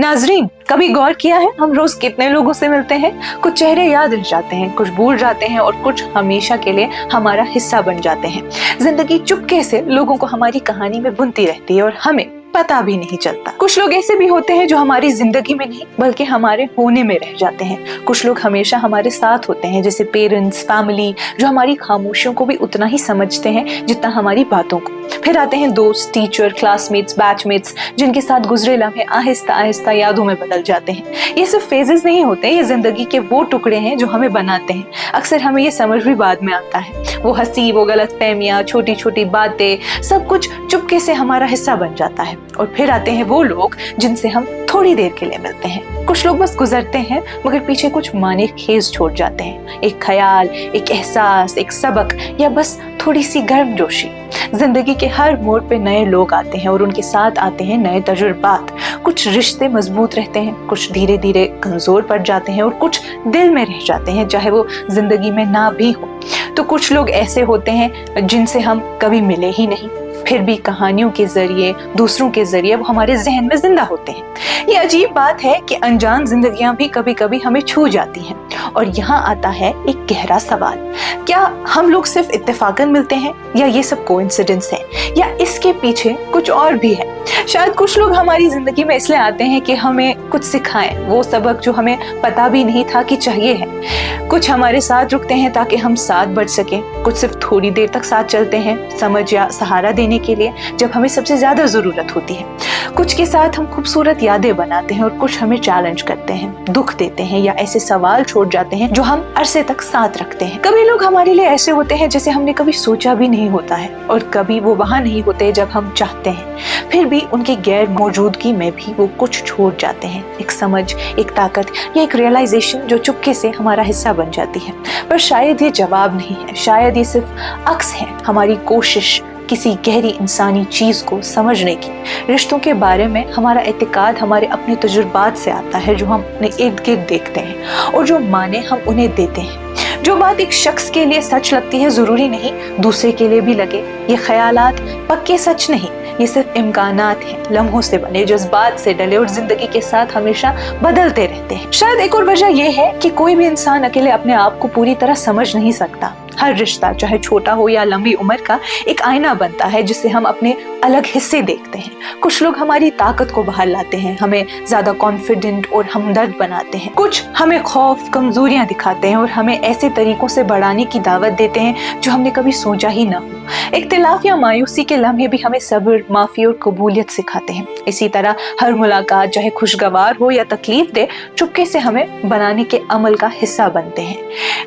नाजरीन, कभी गौर किया है हम रोज कितने लोगों से मिलते हैं? कुछ चेहरे याद रह जाते हैं, कुछ भूल जाते हैं और कुछ हमेशा के लिए हमारा हिस्सा बन जाते हैं। जिंदगी चुपके से लोगों को हमारी कहानी में बुनती रहती है और हमें पता भी नहीं चलता। कुछ लोग ऐसे भी होते हैं जो हमारी जिंदगी में नहीं बल्कि हमारे होने में रह जाते हैं। कुछ लोग हमेशा हमारे साथ होते हैं, जैसे पेरेंट्स, फैमिली, जो हमारी खामोशियों को भी उतना ही समझते हैं जितना हमारी बातों को। फिर आते हैं दोस्त, टीचर, क्लासमेट्स, बैचमेट्स, जिनके साथ गुजरे लम्हे आहिस्ता आहिस्ता यादों में बदल जाते हैं। ये सिर्फ फेजेस नहीं होते, ये जिंदगी के वो टुकड़े हैं जो हमें बनाते हैं। अक्सर हमें ये समझ भी बाद में आता है। वो हंसी, वो गलतफहमियां, छोटी छोटी बातें, सब कुछ चुपके से हमारा हिस्सा बन जाता है। और फिर आते हैं वो लोग जिनसे हम थोड़ी देर के लिए मिलते हैं। कुछ लोग बस गुजरते हैं मगर पीछे कुछ माने खेज छोड़ जाते हैं। एक ख्याल, एक एहसास, एक सबक या बस थोड़ी सी गर्मजोशी। जिंदगी के हर मोड़ पे नए लोग आते हैं और उनके साथ आते हैं नए तजुर्बात। कुछ रिश्ते मजबूत रहते हैं, कुछ धीरे धीरे कमजोर पड़ जाते हैं और कुछ दिल में रह जाते हैं चाहे वो जिंदगी में ना भी हो। तो कुछ लोग ऐसे होते हैं जिनसे हम कभी मिले ही नहीं, फिर भी कहानियों के जरिए, दूसरों के जरिए वो हमारे जहन में जिंदा होते हैं। ये अजीब बात है कि अनजान जिंदगियां भी कभी कभी हमें छू जाती हैं। और यहाँ आता है एक गहरा सवाल, क्या हम लोग सिर्फ इत्तेफाकन मिलते हैं या ये सब कोइंसिडेंस है या इसके पीछे कुछ और भी है? शायद कुछ लोग हमारी जिंदगी में इसलिए आते हैं कि हमें कुछ सिखाएं, वो सबक जो हमें पता भी नहीं था कि चाहिए है। कुछ हमारे साथ रुकते हैं ताकि हम साथ बढ़ सकें, कुछ सिर्फ थोड़ी देर तक साथ चलते हैं समझ या सहारा देने के लिए जब हमें सबसे ज्यादा जरूरत होती है। कुछ के साथ हम खूबसूरत यादें बनाते हैं और कुछ हमें चैलेंज करते हैं, दुख देते हैं या ऐसे सवाल छोड़ जाते हैं जो हम अरसे तक साथ रखते हैं। कभी लोग हमारे लिए ऐसे होते हैं जैसे हमने कभी सोचा भी नहीं होता है और कभी वो वहां नहीं होते जब हम चाहते हैं। फिर भी उनकी गैर मौजूदगी में भी वो कुछ छोड़ जाते हैं, एक समझ, एक ताकत या एक रियलाइजेशन जो चुपके से हमारा हिस्सा बन जाती है। पर शायद ये जवाब नहीं है, शायद ये सिर्फ अक्स है हमारी कोशिश किसी गहरी इंसानी चीज को समझने की। रिश्तों के बारे में हमारा एतकाद हमारे अपने तजुर्बात से आता है जो हम अपने इर्द गिर्द देखते हैं और जो माने हम उन्हें देते हैं। जो बात एक शख्स के लिए सच लगती है जरूरी नहीं दूसरे के लिए भी लगे। ये ख्यालात पक्के सच नहीं, ये सिर्फ इम्कानात हैं, लम्हों से बने, जज्बात से डले और जिंदगी के साथ हमेशा बदलते रहते हैं। शायद एक और वजह यह है कि कोई भी इंसान अकेले अपने आप को पूरी तरह समझ नहीं सकता। हर रिश्ता चाहे छोटा हो या लंबी उम्र का एक आईना बनता है जिससे हम अपने अलग हिस्से देखते हैं। कुछ लोग हमारी ताकत को बाहर लाते हैं, हमें ज्यादा कॉन्फिडेंट और हमदर्द बनाते हैं। कुछ हमें खौफ, कमजोरियां दिखाते हैं और हमें ऐसे तरीकों से बढ़ाने की दावत देते हैं जो हमने कभी सोचा ही ना हो। इख्तिलाफ या मायूसी के लम्हे भी हमें सब्र, माफी और कबूलियत सिखाते हैं। इसी तरह हर मुलाकात चाहे खुशगवार हो या तकलीफ दे, चुपके से हमें बनाने के अमल का हिस्सा बनते हैं।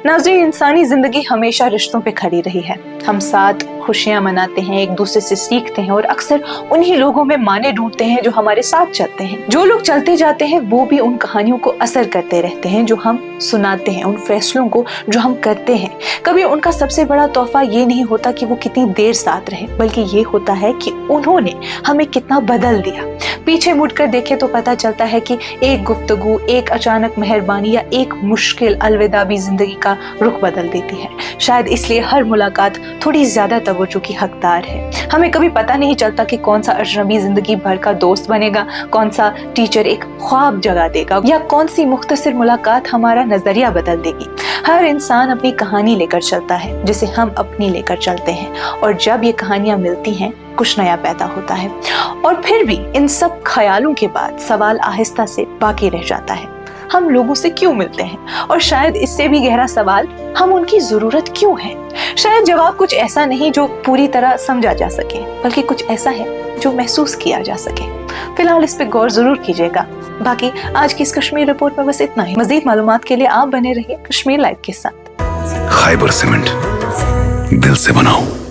नाज़रीन, इंसानी जिंदगी हमेशा रिश्तों पे खड़ी रही है। हम साथ खुशियां मनाते हैं, एक दूसरे से सीखते हैं और अक्सर उन्हीं लोगों में माने ढूंढते हैं जो हमारे साथ चलते हैं। जो लोग चलते जाते हैं वो भी उन कहानियों को असर करते रहते हैं जो हम सुनाते हैं, उन फैसलों को जो हम करते हैं। कभी उनका सबसे बड़ा तोहफा ये नहीं होता कि वो कितनी देर साथ रहे, बल्कि ये होता है कि उन्होंने हमें कितना बदल दिया। पीछे मुड़कर देखे तो पता चलता है कि एक गुफ्तगू, एक अचानक मेहरबानी या एक मुश्किल अलविदा भी जिंदगी का रुख बदल देती है। शायद इसलिए हर मुलाकात थोड़ी ज्यादा तवज्जो की हकदार है। हमें कभी पता नहीं चलता कि कौन सा अजनबी जिंदगी भर का दोस्त बनेगा, कौन सा टीचर एक ख्वाब जगा देगा या कौन सी मुख्तसर मुलाकात हमारा नजरिया बदल देगी। हर इंसान अपनी कहानी लेकर चलता है जिसे हम अपनी लेकर चलते हैं और जब ये कहानियां मिलती हैं कुछ नया पैदा होता है। और फिर भी इन सब ख्यालों के बाद सवाल आहिस्ता से बाकी रह जाता है, हम लोगों से क्यों मिलते हैं? और शायद इससे भी गहरा सवाल, हम उनकी जरूरत क्यों है? शायद जवाब कुछ ऐसा नहीं जो पूरी तरह समझा जा सके, बल्कि कुछ ऐसा है जो महसूस किया जा सके। फिलहाल इस पे गौर जरूर कीजिएगा। बाकी आज की इस कश्मीर रिपोर्ट में बस इतना ही। मजीद मालूमात के लिए आप बने रहिए कश्मीर लाइव के साथ। खैबर सीमेंट, दिल से बनाओ।